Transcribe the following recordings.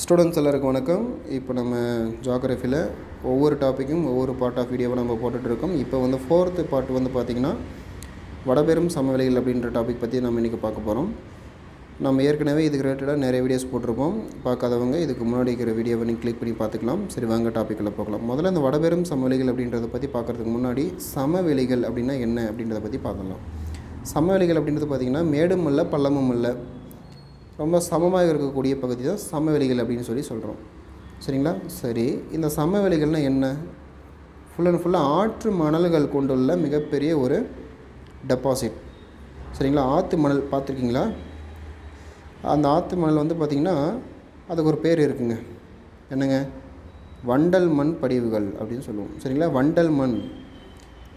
Students எல்லாருக்கும் வணக்கம். இப்போ நம்ம ஜியோகிராஃபியில் ஒவ்வொரு டாப்பிக்கும் ஒவ்வொரு பார்ட் ஆஃப் வீடியோவை நம்ம போட்டுட்ருக்கோம். இப்போ வந்து 4th பார்ட் வந்து பார்த்திங்கன்னா வடபெரும் சமவெளிகள் அப்படின்ற டாபிக் பற்றி நம்ம இன்றைக்கி பார்க்க போகிறோம். நம்ம ஏற்கனவே இதுக்கு ரிலேட்டடாக நிறைய வீடியோஸ் போட்டிருப்போம். பார்க்காதவங்க இதுக்கு முன்னாடி இருக்கிற வீடியோவை நீங்கள் கிளிக் பண்ணி பார்த்துக்கலாம். சரி, வாங்க டாப்பிக்கில் போகலாம். முதல்ல இந்த வடபெரும் சமவெளிகள் அப்படின்றத பற்றி பார்க்குறதுக்கு முன்னாடி சமவெளிகள் அப்படின்னா என்ன அப்படின்றத பற்றி பார்க்கலாம். சமவெளிகள் அப்படின்றது பார்த்திங்கன்னா மேடும் இல்லை பள்ளமும் இல்லை, ரொம்ப சமமாக இருக்கக்கூடிய பகுதி தான் சமவெளிகள் அப்படின்னு சொல்கிறோம். சரிங்களா? சரி, இந்த சமவெளிகள்னால் என்ன? ஃபுல் அண்ட் ஃபுல்லாக ஆற்று மணல்கள் கொண்டுள்ள மிகப்பெரிய ஒரு டெபாசிட். சரிங்களா? ஆற்று மணல் பார்த்துருக்கீங்களா? அந்த ஆற்று மணல் வந்து பார்த்திங்கன்னா அதுக்கு ஒரு பேர் இருக்குங்க. என்னங்க? வண்டல் மண் படிவுகள் அப்படின்னு சொல்லுவோம். சரிங்களா? வண்டல் மண்.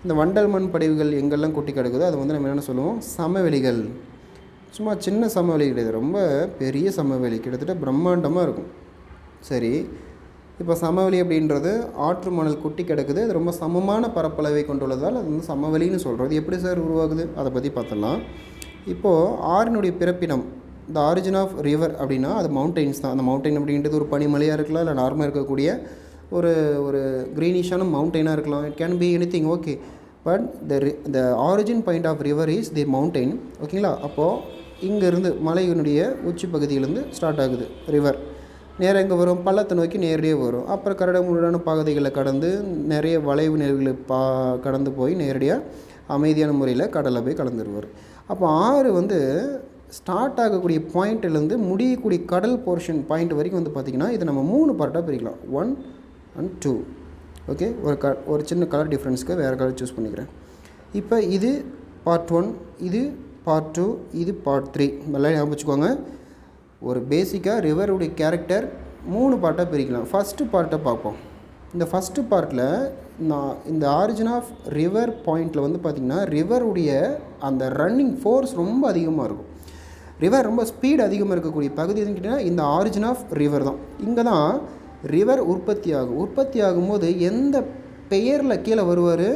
இந்த வண்டல் மண் படிவுகள் எங்கெல்லாம் கொட்டி கிடக்குதோ அதை வந்து நம்ம என்ன சொல்லுவோம்? சமவெளிகள். சும்மா சின்ன சமவெளி கிடையாது, ரொம்ப பெரிய சமவெளி, கிட்டத்தட்ட பிரம்மாண்டமாக இருக்கும். சரி, இப்போ சமவெளி அப்படின்றது ஆற்று மணல் கொட்டி கிடக்குது, அது ரொம்ப சமமான பரப்பளவை கொண்டுள்ளதால் அது வந்து சமவெளின்னு சொல்கிறது. எப்படி சார் உருவாகுது அதை பற்றி பார்த்துடலாம். இப்போது ஆறினுடைய பிறப்பிடம், த ஆரிஜின் ஆஃப் ரிவர் அப்படின்னா அது மவுண்டெயின்ஸ் தான். அந்த மவுண்டெயின் அப்படின்றது ஒரு பனிமலையாக இருக்கலாம், இல்லை நார்மலாக இருக்கக்கூடிய ஒரு ஒரு க்ரீனிஷான மவுண்டெயினாக இருக்கலாம். It can be anything. Okay, but the origin point of river is the mountain. ஓகேங்களா? அப்போது இங்கேருந்து மலையினுடைய உச்சி பகுதியிலேருந்து ஸ்டார்ட் ஆகுது ரிவர். நேராக எங்கே வரும்? பள்ளத்தை நோக்கி நேரடியாக வரும். அப்புறம் கரடுமுரடான பாதைகளை கடந்து நிறைய வளைவு நிலைகளை கடந்து போய் நேரடியாக அமைதியான முறையில் கடலில் போய் கலந்துருவார். அப்போ ஆறு வந்து ஸ்டார்ட் ஆகக்கூடிய பாயிண்ட்லேருந்து முடியக்கூடிய கடல் போர்ஷன் பாயிண்ட் வரைக்கும் வந்து பார்த்திங்கன்னா இதை நம்ம 3 பார்ட்டாக பிரிக்கலாம். 1 and 2. ஓகே, ஒரு சின்ன கலர் டிஃப்ரென்ஸ்க்கு வேறு கலர் சூஸ் பண்ணிக்கிறேன். இப்போ இது பார்ட் 1, இது பார்ட் 2, இது பார்ட் 3. எல்லாம் ஞாபகம் வச்சுக்கோங்க. ஒரு பேசிக்காக ரிவருடைய கேரக்டர் 3 பார்ட்டாக பிரிக்கலாம். ஃபஸ்ட்டு பார்ட்டை பார்ப்போம். இந்த ஃபஸ்ட்டு பார்ட்டில் இந்த ஆரிஜின் ஆஃப் ரிவர் பாயிண்டில் வந்து பார்த்திங்கன்னா ரிவருடைய அந்த ரன்னிங் ஃபோர்ஸ் ரொம்ப அதிகமாக இருக்கும். ரிவர் ரொம்ப ஸ்பீட் அதிகமாக இருக்கக்கூடிய பகுதி எதுன்னு கேட்டிங்கன்னா இந்த ஆரிஜின் ஆஃப் ரிவர் தான். இங்கே தான் ரிவர் உற்பத்தி ஆகும். உற்பத்தி ஆகும்போது எந்த பெயரில் கீழே வருவார்?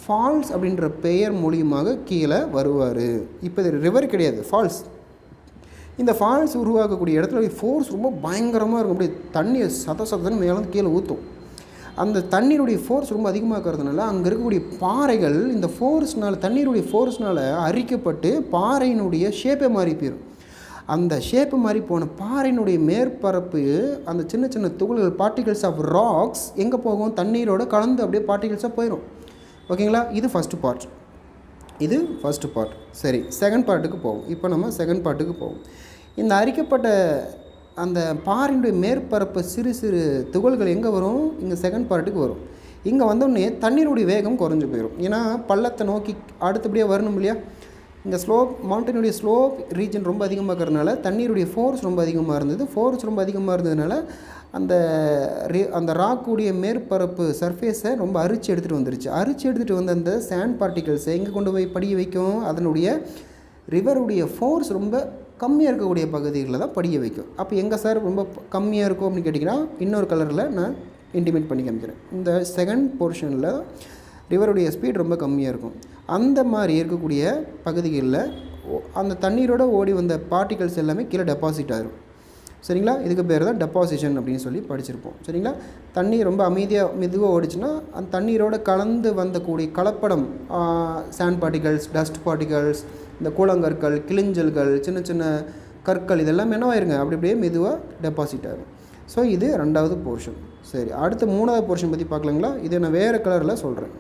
ஃபால்ஸ் அப்படின்ற பெயர் மூலியமாக கீழே வருவார். இப்போ இது ரிவர் கிடையாது, ஃபால்ஸ். இந்த ஃபால்ஸ் உருவாக்கக்கூடிய இடத்துல ஃபோர்ஸ் ரொம்ப பயங்கரமாக இருக்கும். அப்படியே தண்ணியை சதன்னு மேலே கீழே ஊற்றும். அந்த தண்ணீருடைய ஃபோர்ஸ் ரொம்ப அதிகமாக இருக்கிறதுனால அங்கே இருக்கக்கூடிய பாறைகள் இந்த ஃபோர்ஸ்னால், தண்ணீருடைய ஃபோர்ஸ்னால் அரிக்கப்பட்டு பாறையினுடைய ஷேப்பை மாறி போயிடும். அந்த ஷேப்பு மாதிரி போன பாறையினுடைய மேற்பரப்பு அந்த சின்ன சின்ன துகள்கள், பார்ட்டிகல்ஸ் ஆஃப் ராக்ஸ் எங்கே போகும்? தண்ணீரோடு கலந்து அப்படியே பார்ட்டிகல்ஸாக போயிடும். ஓகேங்களா? இது ஃபஸ்ட்டு பார்ட். இது ஃபஸ்ட்டு பார்ட். சரி, செகண்ட் பார்ட்டுக்கு போவோம். இப்போ நம்ம செகண்ட் பார்ட்டுக்கு போவோம். இந்த அரிக்கப்பட்ட அந்த பாறையினுடைய மேற்பரப்பு சிறு சிறு துகள்கள் எங்கே வரும்? இங்கே செகண்ட் பார்ட்டுக்கு வரும். இங்கே வந்தோடனே தண்ணீருடைய வேகம் குறைஞ்சி போயிடும். ஏன்னா பள்ளத்தை நோக்கி அடுத்தபடியாக வரணும் இல்லையா? இந்த மவுண்டனுடைய ஸ்லோப் ரீஜன் ரொம்ப அதிகமாக இருக்கிறதுனால தண்ணீருடைய ஃபோர்ஸ் ரொம்ப அதிகமாக இருந்தது. ஃபோர்ஸ் ரொம்ப அதிகமாக இருந்ததுனால அந்த ராக்குடைய மேற்பரப்பு சர்ஃபேஸை ரொம்ப அரிச்சு எடுத்துகிட்டு வந்துருச்சு. அரிச்சு எடுத்துகிட்டு வந்து அந்த சாண்ட் பார்ட்டிகல்ஸை எங்கே கொண்டு போய் படிய வைக்கும்? அதனுடைய ரிவருடைய ஃபோர்ஸ் ரொம்ப கம்மியாக இருக்கக்கூடிய பகுதிகளில் தான் படிய வைக்கும். அப்போ எங்கே சார் ரொம்ப கம்மியாக இருக்கும் அப்படின்னு கேட்டிங்கன்னா இன்னொரு கலரில் நான் இன்டிமேட் பண்ணி காமிக்கிறேன். இந்த செகண்ட் போர்ஷனில் ரிவருடைய ஸ்பீட் ரொம்ப கம்மியாக இருக்கும். அந்த மாதிரி இருக்கக்கூடிய பகுதிகளில் அந்த தண்ணீரோடு ஓடி வந்த பார்ட்டிகல்ஸ் எல்லாமே கீழே டெபாசிட் ஆகிரும். சரிங்களா? இதுக்கு பேர் தான் டெபாசிஷன் அப்படின்னு சொல்லி படிச்சிருப்போம். சரிங்களா? தண்ணி ரொம்ப அமைதியாக மெதுவாக ஓடிச்சுன்னா அந்த தண்ணீரோடு கலந்து வந்தக்கூடிய கலப்படம், சாண்ட் பார்ட்டிகல்ஸ், டஸ்ட் பார்ட்டிகல்ஸ், இந்த கூழங்கற்கள், கிளிஞ்சல்கள், சின்ன சின்ன கற்கள், இதெல்லாம் என்னவாயிருங்க அப்படி அப்படியே மெதுவாக டெபாசிட் ஆகும். ஸோ இது 2வது போர்ஷன். சரி, அடுத்து 3வது போர்ஷன் பற்றி பார்க்கலாங்களா? இதை நான் வேறு கலரில் சொல்கிறேன்.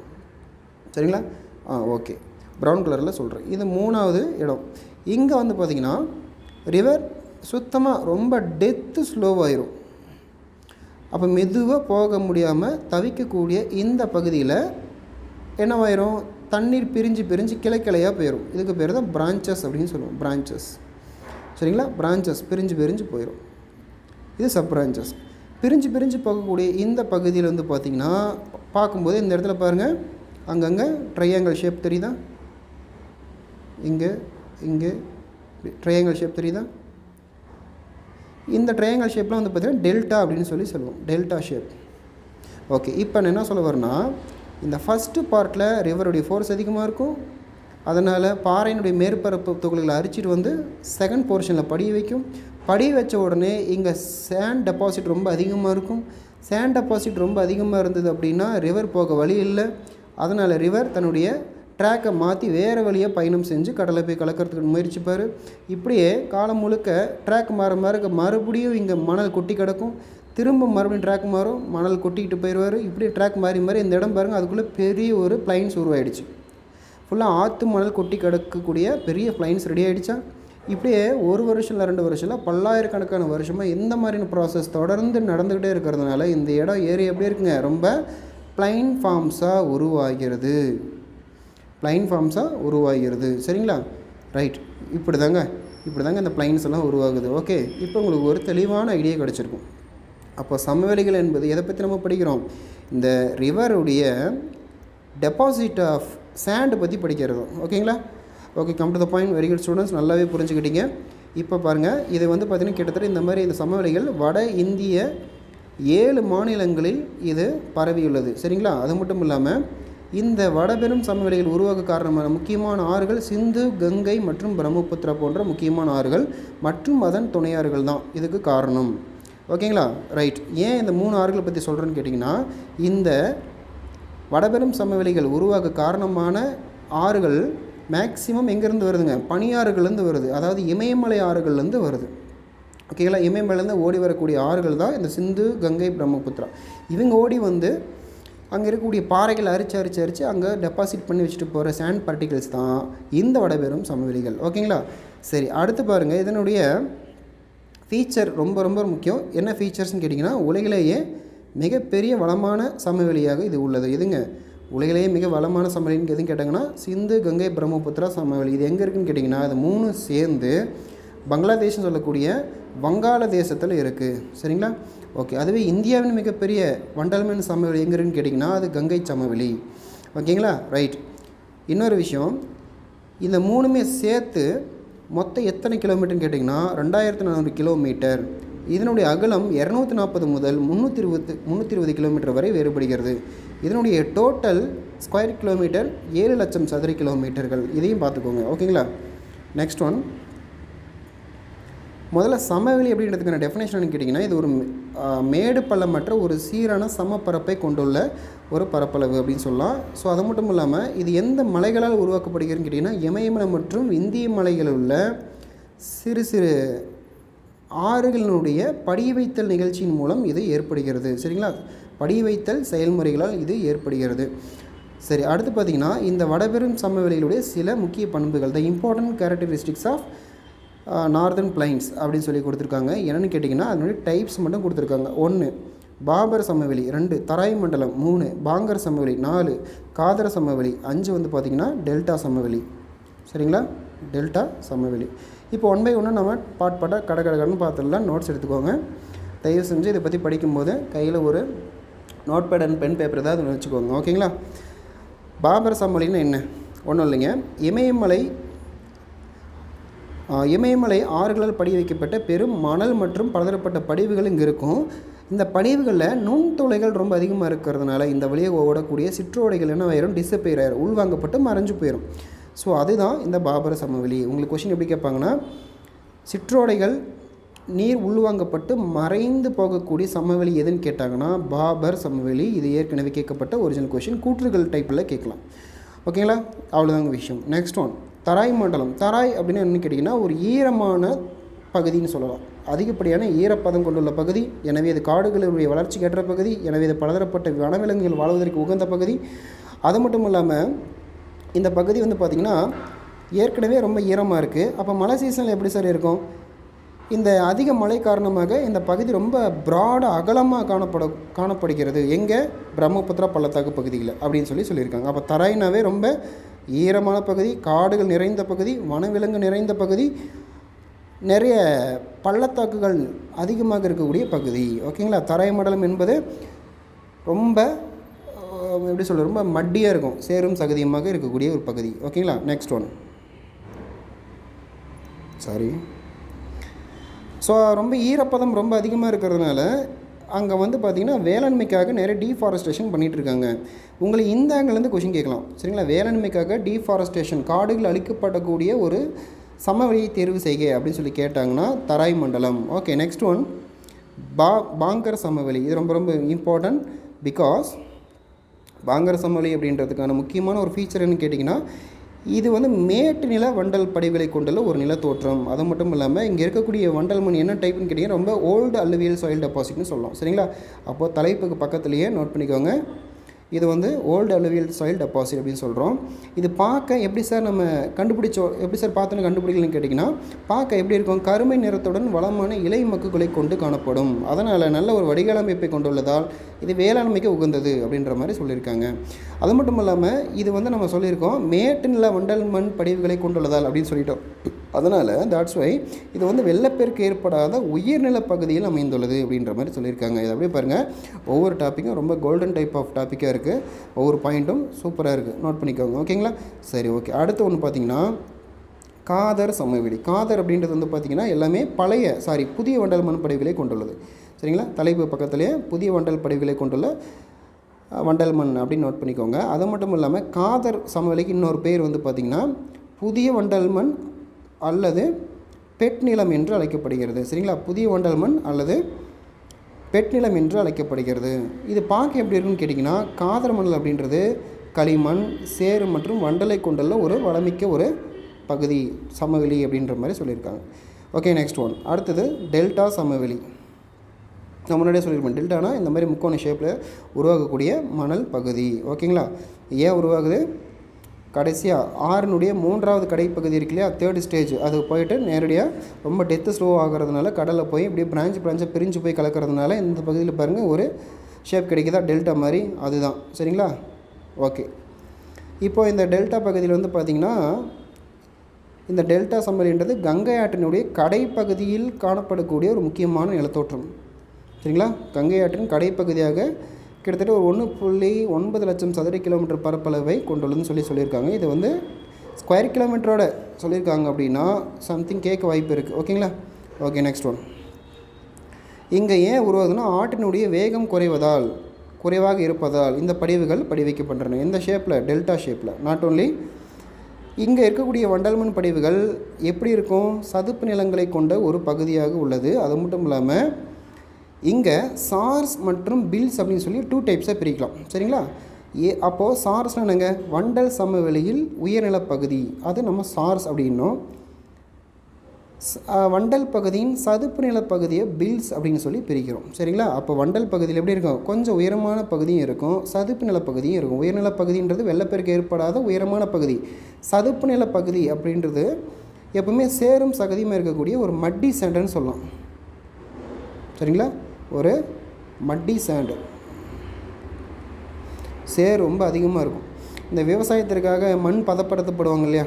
சரிங்களா? ஓகே, ப்ரௌன் கலரில் சொல்கிறேன். இது 3வது இடம். இங்கே வந்து பார்த்திங்கன்னா ரிவர் சுத்தமாக ரொம்ப டெத்து ஸ்லோவாயிரும். அப்போ மெதுவாக போக முடியாமல் தவிக்கக்கூடிய இந்த பகுதியில் என்னவாயிரும்? தண்ணீர் பிரிஞ்சு கிளையாக போயிடும். இதுக்கு பேர் தான் பிரான்ச்சஸ் அப்படின்னு சொல்லுவோம். பிரான்ச்சஸ். சரிங்களா? பிரான்ச்சஸ் பிரிஞ்சு போயிடும். இது சப் பிரான்ச்சஸ். பிரிஞ்சு போகக்கூடிய இந்த பகுதியில் வந்து பார்த்திங்கன்னா பார்க்கும்போது இந்த இடத்துல பாருங்கள், அங்கங்கே ட்ரையாங்கிள் ஷேப் தெரியுதா? இங்கே ட்ரையாங்கிள் ஷேப் தெரியுதா? இந்த ட்ரையாங்கிள் ஷேப்லாம் வந்து பார்த்திங்கன்னா டெல்டா அப்படின்னு சொல்லுவோம். Delta shape. ஓகே, இப்போ நான் என்ன சொல்ல வரேன்னா, இந்த ஃபஸ்ட்டு பார்ட்டில் ரிவருடைய ஃபோர்ஸ் அதிகமாக இருக்கும். அதனால் பாறையினுடைய மேற்பரப்பு துகள்களை அரிச்சிட்டு வந்து செகண்ட் போர்ஷனில் படிய வைக்கும். படி வச்ச உடனே இங்கே சேண்ட் டெபாசிட் ரொம்ப அதிகமாக இருக்கும். சேண்ட் டெபாசிட் ரொம்ப அதிகமாக இருந்தது அப்படின்னா ரிவர் போக வழி இல்லை. அதனால் ரிவர் தன்னுடைய ட்ராக்கை மாற்றி வேறு வழியாக பயணம் செஞ்சு கடலை போய் கலக்கிறதுக்கு முயற்சிப்பார். இப்படியே காலம் முழுக்க ட்ராக் மாற மறுபடியும் இங்கே மணல் கொட்டி கிடக்கும். திரும்ப மறுபடியும் ட்ராக் மாறும், மணல் கொட்டிக்கிட்டு போயிடுவார். இப்படியே ட்ராக் மாறி இந்த இடம் பாருங்கள், அதுக்குள்ளே பெரிய ஒரு பிளைன்ஸ் உருவாயிடுச்சு. ஃபுல்லாக ஆற்று மணல் கொட்டி கிடக்கக்கூடிய பெரிய பிளைன்ஸ் ரெடி ஆகிடுச்சா. இப்படியே 1 வருஷம் இல்லை 2 வருஷம் இல்லை, பல்லாயிரக்கணக்கான வருஷமாக இந்த மாதிரியான ப்ராசஸ் தொடர்ந்து நடந்துக்கிட்டே இருக்கிறதுனால இந்த இடம் ஏரியா எப்படி இருக்குங்க, ரொம்ப பிளைன் ஃபார்ம்ஸாக உருவாகிறது. சரிங்களா? ரைட். இப்படி தாங்க இந்த பிளைன்ஸ் எல்லாம் உருவாகுது. ஓகே, இப்போ உங்களுக்கு ஒரு தெளிவான ஐடியா கிடச்சிருக்கும். அப்போ சமவெளிகள் என்பது எதை பற்றி நம்ம படிக்கிறோம்? இந்த ரிவருடைய டெபாசிட் ஆஃப் சேண்டு பற்றி படிக்கிறது. ஓகேங்களா? Okay, come to the point. Very good students, நல்லாவே புரிஞ்சுக்கிட்டீங்க. இப்போ பாருங்கள், இது பார்த்திங்கன்னா கிட்டத்தட்ட இந்த சமவெளிகள் வட இந்திய 7 மாநிலங்களில் இது பரவியுள்ளது. சரிங்களா? அது மட்டும் இல்லாமல் இந்த வடபெரும் சமவெளிகள் உருவாக காரணமான முக்கியமான ஆறுகள் சிந்து, கங்கை மற்றும் பிரம்மபுத்திரா போன்ற முக்கியமான ஆறுகள் மற்றும் அதன் துணையாறுகள் தான் இதுக்கு காரணம். ஓகேங்களா? ரைட். ஏன் இந்த 3 ஆறுகளை பற்றி சொல்கிறேன்னு கேட்டிங்கன்னா, இந்த வடபெரும் சமவெளிகள் உருவாக காரணமான ஆறுகள் மேக்சிமம் எங்கேருந்து வருதுங்க, பனியாறுகள்லேருந்து வருது. அதாவது இமயமலை ஆறுகள்லேருந்து வருது. ஓகேங்களா? இமயமலையிலேருந்து ஓடி வரக்கூடிய ஆறுகள் தான் இந்த சிந்து, கங்கை, பிரம்மபுத்திரா. இவங்க ஓடி அங்கே இருக்கக்கூடிய பாறைகள் அரிச்சு அங்கே டெபாசிட் பண்ணி வச்சுட்டு போகிற சேண்ட் பார்ட்டிகல்ஸ் தான் இந்த வடபெரும் சமவெளிகள். ஓகேங்களா? சரி, அடுத்து பாருங்கள், இதனுடைய ஃபீச்சர் ரொம்ப முக்கியம். என்ன ஃபீச்சர்ஸ்னு கேட்டிங்கன்னா, உலகிலேயே மிகப்பெரிய வளமான சமவெளியாக இது உள்ளது. எதுங்க உலகிலேயே மிக வளமான சமவெளின்னு எதுன்னு கேட்டாங்கன்னா சிந்து, கங்கை, பிரம்மபுத்திரா சமவெளி. இது எங்கே இருக்குதுன்னு கேட்டிங்கன்னா, அது 3 சேர்ந்து பங்களாதேஷ்னு சொல்லக்கூடிய வங்காள தேசத்தில் இருக்குது. சரிங்களா? ஓகே, அதுவே இந்தியாவின் மிகப்பெரிய வண்டல்மன் சமவெளி எங்கே இருக்குன்னு கேட்டிங்கன்னா அது கங்கை சமவெளி. ஓகேங்களா? ரைட். இன்னொரு விஷயம், இந்த 3மே சேர்த்து மொத்தம் எத்தனை கிலோமீட்டர்னு கேட்டிங்கன்னா 2400 கிலோமீட்டர். இதனுடைய அகலம் 240 முதல் 320 கிலோமீட்டர் வரை வேறுபடுகிறது. இதனுடைய டோட்டல் ஸ்கொயர் கிலோமீட்டர் 7 லட்சம் சதுர கிலோமீட்டர்கள். இதையும் பார்த்துக்கோங்க. ஓகேங்களா? நெக்ஸ்ட் ஒன், முதல்ல சமவெளி அப்படின்றதுக்கான டெஃபினேஷன் கேட்டிங்கன்னா, இது ஒரு மேடு பள்ளமற்ற ஒரு சீரான சமப்பரப்பை கொண்டுள்ள ஒரு பரப்பளவு அப்படின்னு சொல்லலாம். ஸோ அது மட்டும் இல்லாமல் இது எந்த மலைகளால் உருவாக்கப்படுகிறதுன்னு கேட்டிங்கன்னா, இமயமலை மற்றும் இந்திய மலைகளில் உள்ள சிறு ஆறுகளினுடைய படிய வைத்தல் நிகழ்ச்சியின் மூலம் இது ஏற்படுகிறது. சரிங்களா? படிய வைத்தல் செயல்முறைகளால் இது ஏற்படுகிறது. சரி, அடுத்து பார்த்திங்கன்னா, இந்த வடபெரும் சமவெளிகளுடைய சில முக்கிய பண்புகள், the important characteristics of northern plains அப்படின்னு சொல்லி கொடுத்துருக்காங்க. என்னென்னு கேட்டிங்கன்னா, அதனுடைய டைப்ஸ் மட்டும் கொடுத்துருக்காங்க. 1 பாபர் சமவெளி, 2 தராய் மண்டலம், 3 பாங்கர் சமவெளி, 4 காதர சமவெளி, 5 பார்த்திங்கன்னா டெல்டா சமவெளி. சரிங்களா? டெல்டா சமவெளி. இப்போ 1 by 1 நம்ம பாட்டாக கடன்னு பார்த்துடலாம். நோட்ஸ் எடுத்துக்கோங்க. தயவு செஞ்சு இதை பற்றி படிக்கும்போது கையில் ஒரு notepad and pen paper ஏதாவது வச்சுக்கோங்க. ஓகேங்களா? பாபர் சமவெளின்னா என்ன? ஒன்றும் இல்லைங்க, இமயமலை ஆறுகளால் படிய வைக்கப்பட்ட பெரும் மணல் மற்றும் பலதரப்பட்ட படிவுகள் இங்கே இருக்கும். இந்த படிவுகளில் நுண்துளைகள் ரொம்ப அதிகமாக இருக்கிறதுனால இந்த வழியாக ஓடக்கூடிய சிற்றோடைகள் என்ன ஆயிரும், டிஸப்பியர் ஆயிரும், உள்வாங்கப்பட்டு மறைஞ்சு போயிடும். ஸோ அதுதான் இந்த பாபர் சமவெளி. உங்களுக்கு கொஸ்டின் எப்படி கேட்பாங்கன்னா, சிற்றோடைகள் நீர் உள்வாங்கப்பட்டு மறைந்து போகக்கூடிய சமவெளி எதுன்னு கேட்டாங்கன்னா பாபர் சமவெளி. இது ஏற்கனவே கேட்கப்பட்ட ஒரிஜினல் கொஸ்டின், கூற்றுகள் டைப்பில் கேட்கலாம். ஓகேங்களா? அவ்வளோதாங்க விஷயம். நெக்ஸ்ட் ஒன், தராய் மண்டலம். தராய் அப்படின்னு என்ன கேட்டிங்கன்னா, ஒரு ஈரமான பகுதின்னு சொல்லலாம். அதிகப்படியான ஈரப்பதம் கொண்டுள்ள பகுதி. எனவே இது காடுகளுடைய வளர்ச்சிக்கு ஏற்ற பகுதி. எனவே இது பலதரப்பட்ட வனவிலங்குகள் வாழ்வதற்கு உகந்த பகுதி. அது மட்டும் இல்லாமல் இந்த பகுதி பார்த்திங்கன்னா ஏற்கனவே ரொம்ப ஈரமாக இருக்குது. அப்போ மழை சீசனில் எப்படி சார் இருக்கும்? இந்த அதிக மழை காரணமாக இந்த பகுதி ரொம்ப ப்ராடாக அகலமாக காணப்படுகிறது. எங்கே? பிரம்மபுத்திரா பள்ளத்தாக்கு பகுதியில் அப்படின்னு சொல்லியிருக்காங்க. அப்போ தராய்னாவே ரொம்ப ஈரமான பகுதி, காடுகள் நிறைந்த பகுதி, வனவிலங்கு நிறைந்த பகுதி, நிறைய பள்ளத்தாக்குகள் அதிகமாக இருக்கக்கூடிய பகுதி. ஓகேங்களா? தராய் மண்டலம் என்பது ரொம்ப எப்படி சொல்ல, ரொம்ப மட்டியாக இருக்கும், சேரும் சகதியமாக இருக்கக்கூடிய ஒரு பகுதி. ஓகேங்களா? நெக்ஸ்ட் ஒன், ஸோ ரொம்ப ஈரப்பதம் ரொம்ப அதிகமாக இருக்கிறதுனால அங்கே பார்த்திங்கன்னா வேளாண்மைக்காக நிறைய டீஃபாரஸ்டேஷன் பண்ணிகிட்ருக்காங்க. உங்களை இந்த ஆங்கிலேருந்து கொஷின் கேட்கலாம். சரிங்களா? வேளாண்மைக்காக டீஃபாரஸ்டேஷன், காடுகள் அழிக்கப்படக்கூடிய ஒரு சமவெளியை தேர்வு செய்க அப்படின்னு சொல்லி கேட்டாங்கன்னா தராய் மண்டலம். ஓகே, நெக்ஸ்ட் ஒன் பாங்கர் சமவெளி. இது ரொம்ப ரொம்ப இம்பார்ட்டன்ட். பிகாஸ் பாங்கர் சமவெளி அப்படின்றதுக்கான முக்கியமான ஒரு ஃபீச்சர் என்னன்னு கேட்டிங்கன்னா, இது வந்து மேட்டு நில வண்டல் படிவுகளை கொண்டுள்ள ஒரு நிலத்தோற்றம். அது மட்டும் இல்லாமல் இங்கே இருக்கக்கூடிய வண்டல் மண் என்ன டைப்புன்னு கேட்டிங்கன்னா ரொம்ப ஓல்டு அல்லுவியல் சாயில் டெபாசிட்னு சொல்லலாம். சரிங்களா? அப்போது தலைப்புக்கு பக்கத்துலேயே நோட் பண்ணிக்கோங்க. இது வந்து ஓல்டு அல்லுவியல் சாயில் டெபாசிட் அப்படின்னு சொல்கிறோம். இது பார்க்க எப்படி சார் நம்ம எப்படி சார் பார்த்தோன்னு கண்டுபிடிக்கலன்னு கேட்டிங்கன்னா, பார்க்க எப்படி இருக்கும்? கருமை நிறத்துடன் வளமான இலை மக்குகளை கொண்டு காணப்படும். அதனால் நல்ல ஒரு வடிகால் அமைப்பை கொண்டுள்ளதால் இது வேளாண்மைக்கு உகந்தது அப்படின்ற மாதிரி சொல்லியிருக்காங்க. அது மட்டும் இல்லாமல் இது வந்து நம்ம சொல்லியிருக்கோம் மேட்டு நில வண்டல் மண் படிவுகளை கொண்டுள்ளதால் அப்படின்னு சொல்லிட்டோம். அதனால் தாட்ஸ் வை இது வந்து வெள்ளப்பெருக்கு ஏற்படாத உயர்நில பகுதியில் அமைந்துள்ளது அப்படின்ற மாதிரி சொல்லியிருக்காங்க. இது அப்படியே பாருங்கள், ஒவ்வொரு டாப்பிக்கும் ரொம்ப கோல்டன் டைப் ஆஃப் டாப்பிக்காக இருக்குது. ஒவ்வொரு பாயிண்ட்டும் சூப்பராக இருக்குது, நோட் பண்ணிக்கோங்க. ஓகேங்களா? சரி, ஓகே. அடுத்து ஒன்று பார்த்திங்கன்னா காதர் சமவெளி. காதர் அப்படின்றது வந்து பார்த்திங்கன்னா எல்லாமே புதிய வண்டல் மண் படிவுகளை கொண்டுள்ளது. சரிங்களா? தலைப்பு பக்கத்துலேயே புதிய வண்டல் படிவுகளை கொண்டுள்ள வண்டல் மண் அப்படின்னு நோட் பண்ணிக்கோங்க. அது மட்டும் இல்லாமல் காதர் சமவெளிக்கு இன்னொரு பேர் வந்து பார்த்திங்கன்னா புதிய வண்டல் மண் அல்லது பெட் நிலம் என்று அழைக்கப்படுகிறது. சரிங்களா? புதிய வண்டல் மண் அல்லது பெட் நிலம் என்று அழைக்கப்படுகிறது. இது பார்க்க எப்படி இருக்குன்னு கேட்டிங்கன்னா, காதர் மணல் அப்படின்றது களிமண், சேறு மற்றும் வண்டலை கொண்டுள்ள ஒரு வளமிக்க ஒரு பகுதி சமவெளி அப்படின்ற மாதிரி சொல்லியிருக்காங்க. Okay, next one. அடுத்தது டெல்டா சமவெளி. நான் முன்னாடியே சொல்லியிருப்பேன், டெல்டானா இந்த மாதிரி முக்கோண ஷேப்பில் உருவாகக்கூடிய மணல் பகுதி. ஓகேங்களா? ஏன் உருவாகுது? கடைசியாக ஆறுனுடைய 3வது கடைப்பகுதி இருக்கு இல்லையா, 3rd ஸ்டேஜ், அது போயிட்டு நேரடியாக ரொம்ப டெத்து ஸ்லோ ஆகிறதுனால கடலில் போய் இப்படியே பிரான்ச்சாக பிரிஞ்சு போய் கலக்கிறதுனால இந்த பகுதியில் பாருங்கள் ஒரு ஷேப் கிடைக்குதா, டெல்டா மாதிரி, அதுதான். சரிங்களா? ஓகே. இப்போது இந்த டெல்டா பகுதியில் வந்து பார்த்திங்கன்னா இந்த டெல்டா சமவெளின்றது கங்கை ஆற்றினுடைய கடைப்பகுதியில் காணப்படக்கூடிய ஒரு முக்கியமான நிலத்தோற்றம். சரிங்களா? கங்கை ஆற்றின் கடைப்பகுதியாக கிட்டத்தட்ட ஒரு 1.9 லட்சம் சதுர கிலோமீட்டர் பரப்பளவை கொண்டுள்ளதுன்னு சொல்லியிருக்காங்க. இது வந்து ஸ்கொயர் கிலோமீட்டரோட சொல்லியிருக்காங்க அப்படின்னா சம்திங் கேட்க வாய்ப்பு இருக்குது. ஓகேங்களா? Okay, next one. இங்கே ஏன் உருவாகுதுன்னா ஆற்றினுடைய வேகம் குறைவாக இருப்பதால் இந்த படிவுகள் படிவைக்கப்படுறன. இந்த ஷேப்பில், டெல்டா ஷேப்பில். நாட் ஓன்லி இங்கே இருக்கக்கூடிய வண்டல் மண் படிவுகள் எப்படி இருக்கும்? சதுப்பு நிலங்களை கொண்ட ஒரு பகுதியாக உள்ளது. அது மட்டும் இல்லாமல் இங்கே சார்ஸ் மற்றும் பில்ஸ் அப்படின்னு சொல்லி 2 டைப்ஸாக பிரிக்கலாம். சரிங்களா? அப்போது சார்ஸ்னால் என்னங்க? வண்டல் சமவெளியில் உயர்நிலப்பகுதி, அது நம்ம சார்ஸ் அப்படின்னோம். வண்டல் பகுதியின் சதுப்பு நிலப்பகுதியை பில்ஸ் அப்படின்னு சொல்லி பிரிக்கிறோம். சரிங்களா? அப்போ வண்டல் பகுதியில் எப்படி இருக்கும்? கொஞ்சம் உயரமான பகுதியும் இருக்கும், சதுப்பு நிலப்பகுதியும் இருக்கும். உயர்நிலப்பகுதின்றது வெள்ளப்பெருக்கு ஏற்படாத உயரமான பகுதி. சதுப்பு நிலப்பகுதி அப்படின்றது எப்பவுமே சேரும் சகதியுமாக இருக்கக்கூடிய ஒரு மட்டி சேண்டுன்னு சொல்லலாம். சரிங்களா? ஒரு மட்டி சேண்டு, சேர் ரொம்ப அதிகமாக இருக்கும். இந்த விவசாயத்திற்காக மண் பதப்படுத்தப்படுவாங்க இல்லையா,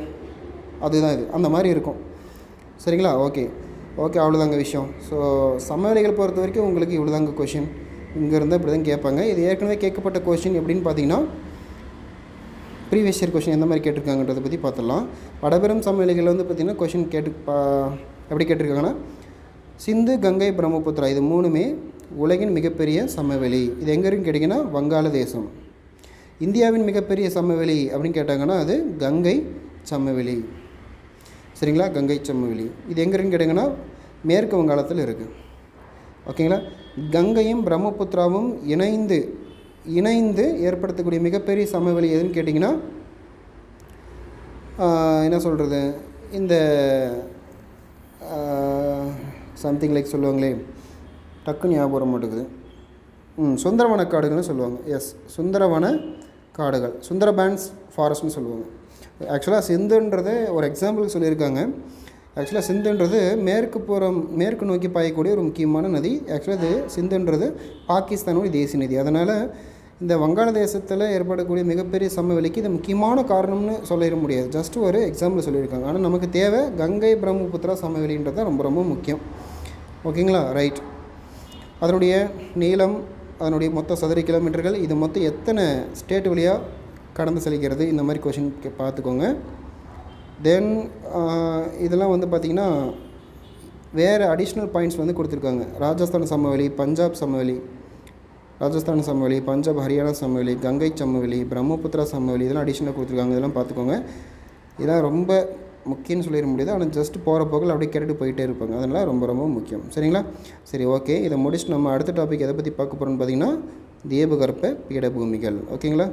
அதுதான் இது, அந்த மாதிரி இருக்கும். சரிங்களா? ஓகே, அவ்வளோதாங்க விஷயம். ஸோ சமவெளிகள் பொறுத்த வரைக்கும் உங்களுக்கு இவ்வளோதாங்க கொஷின். இங்கேருந்து இப்படி தான் கேட்பாங்க. இது ஏற்கனவே கேட்கப்பட்ட கொஷின் எப்படின்னு பார்த்தீங்கன்னா ப்ரீவியஸ் இயர் கொஷின் எந்த மாதிரி கேட்டிருக்காங்கன்றதை பற்றி பார்த்துடலாம். வடபெரும் சமவெளிகளில் வந்து பார்த்திங்கன்னா கொஷின் எப்படி கேட்டிருக்காங்கன்னா சிந்து, கங்கை, பிரம்மபுத்திரா இது 3மே உலகின் மிகப்பெரிய சமவெளி. இது எங்கே இருக்குன்னு கேட்டிங்கன்னா வங்காளதேசம். இந்தியாவின் மிகப்பெரிய சமவெளி அப்படின்னு கேட்டாங்கன்னா அது கங்கை சமவெளி. சரிங்களா? கங்கை சமவெளி. இது எங்கே இருக்குன்னு கேட்டிங்கன்னா மேற்கு வங்காளத்தில் இருக்குது. ஓகேங்களா? கங்கையும் பிரம்மபுத்திராவும் இணைந்து ஏற்படுத்தக்கூடிய மிகப்பெரிய சமவெளி எதுன்னு கேட்டிங்கன்னா என்ன சொல்கிறது, இந்த சம்திங் லைக் சொல்லுவாங்களே, டக்கு ஞாபகம் மாட்டேங்குது, சுந்தரவன காடுகள்னு சொல்லுவாங்க. எஸ், சுந்தரவன காடுகள், சுந்தரபான்ஸ் ஃபாரஸ்ட்னு சொல்லுவாங்க. ஆக்சுவலாக சிந்துன்றது ஒரு எக்ஸாம்பிள் சொல்லியிருக்காங்க. ஆக்சுவலாக சிந்துன்றது மேற்கு நோக்கி பாயக்கூடிய ஒரு முக்கியமான நதி. ஆக்சுவலாக இது சிந்துன்றது பாகிஸ்தானுடைய தேசிய நதி. அதனால் இந்த வங்காளதேசத்தில் ஏற்படக்கூடிய மிகப்பெரிய சமவெளிக்கு இது முக்கியமான காரணம்னு சொல்லிட முடியாது. ஜஸ்ட் ஒரு எக்ஸாம்பிள் சொல்லியிருக்காங்க. ஆனால் நமக்கு தேவை கங்கை பிரம்மபுத்திரா சமவெளின்றது தான் ரொம்ப ரொம்ப முக்கியம். ஓகேங்களா? ரைட். அதனுடைய நீளம், அதனுடைய மொத்த சதுர கிலோமீட்டர்கள், இது மொத்தம் எத்தனை ஸ்டேட் வழியாக கடந்து செல்கிறது, இந்த மாதிரி கொஷின் பார்த்துக்கோங்க. தென் இதெல்லாம் வந்து பார்த்திங்கன்னா வேறு அடிஷ்னல் பாயிண்ட்ஸ் வந்து கொடுத்துருக்காங்க. ராஜஸ்தான் சமவெளி, பஞ்சாப் சமவெளி, ராஜஸ்தான் சமவெளி, பஞ்சாப் ஹரியானா சமவெளி, கங்கை சமவெளி, பிரம்மபுத்திரா சமவெளி, இதெல்லாம் அடிஷ்னலாக கொடுத்துருக்காங்க. இதெல்லாம் பார்த்துக்கோங்க. இதெல்லாம் ரொம்ப முக்கியம்னு சொல்லிட முடியாது. ஆனால் ஜஸ்ட் போகிற போக்கில் அப்படியே கேட்டுட்டு போயிட்டே இருப்பாங்க. அதனால் ரொம்ப ரொம்ப முக்கியம். சரிங்களா? சரி, ஓகே. இதை முடிச்சுட்டு நம்ம அடுத்த டாபிக் எதை பற்றி பார்க்க போகிறோம்னு பார்த்திங்கன்னா தீபகற்ப பீடபூமிகள். ஓகேங்களா?